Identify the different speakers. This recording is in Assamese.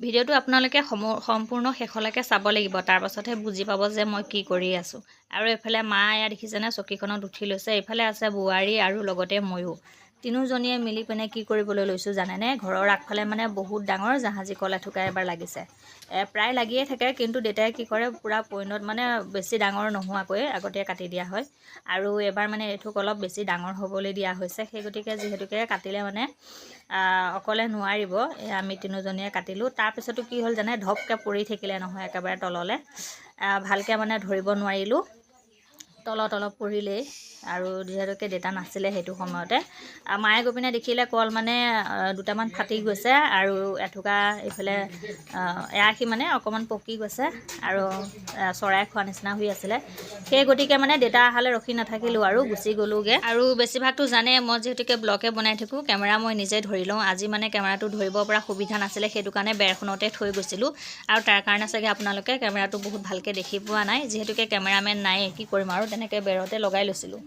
Speaker 1: ভিডিঅ'টো আপোনালোকে সম্পূৰ্ণ শেষলৈকে চাব লাগিব, তাৰ পাছতহে বুজি পাব যে মই কি কৰি আছোঁ। আৰু এইফালে মা এয়া দেখিছেনে চকীখনত উঠি লৈছে, এইফালে আছে বোৱাৰী আৰু লগতে ময়ো। তিনিওজনীয়ে মিলি পিনে কি কৰিবলৈ লৈছোঁ জানেনে? ঘৰৰ আগফালে মানে বহুত ডাঙৰ জাহাজী কল এথোকা এবাৰ লাগিছে। প্ৰায় লাগিয়ে থাকে, কিন্তু দেউতাই কি কৰে পূৰা পইণ্টত মানে বেছি ডাঙৰ নোহোৱাকৈ আগতে কাটি দিয়া হয়। আৰু এবাৰ মানে এথোক অলপ বেছি ডাঙৰ হ'বলৈ দিয়া হৈছে, সেই গতিকে যিহেতুকে কাটিলে মানে অকলে নোৱাৰিব, আমি তিনিওজনীয়ে কাটিলোঁ। তাৰপিছতো কি হ'ল জানে, ধপকৈ পৰি থাকিলে নহয় একেবাৰে তললৈ, ভালকৈ মানে ধৰিব নোৱাৰিলোঁ, তলত অলপ পৰিলেই। আৰু যিহেতুকে দেউতা নাছিলে সেইটো সময়তে, মায়ে গৈ পিনে দেখিলে কল মানে দুটামান ফাটি গৈছে আৰু এথোকা এইফালে এআশী মানে অকণমান পকি গৈছে আৰু চৰাই খোৱা নিচিনা হৈ আছিলে। সেই গতিকে মানে দেউতা অহালৈ ৰখি নাথাকিলোঁ আৰু গুচি গ'লোঁগৈ। আৰু বেছিভাগটো জানে মই যিহেতুকে ব্লগে বনাই থাকোঁ, কেমেৰা মই নিজে ধৰি লওঁ। আজি মানে কেমেৰাটো ধৰিব পৰা সুবিধা নাছিলে, সেইটো কাৰণে বেৰখনতে থৈ গৈছিলোঁ। আৰু তাৰ কাৰণে চাগে আপোনালোকে কেমেৰাটো বহুত ভালকৈ দেখি পোৱা নাই, যিহেতুকে কেমেৰামেন নায়েই, কি কৰিম আৰু তেনেকৈ বেৰতে লগাই লৈছিলোঁ।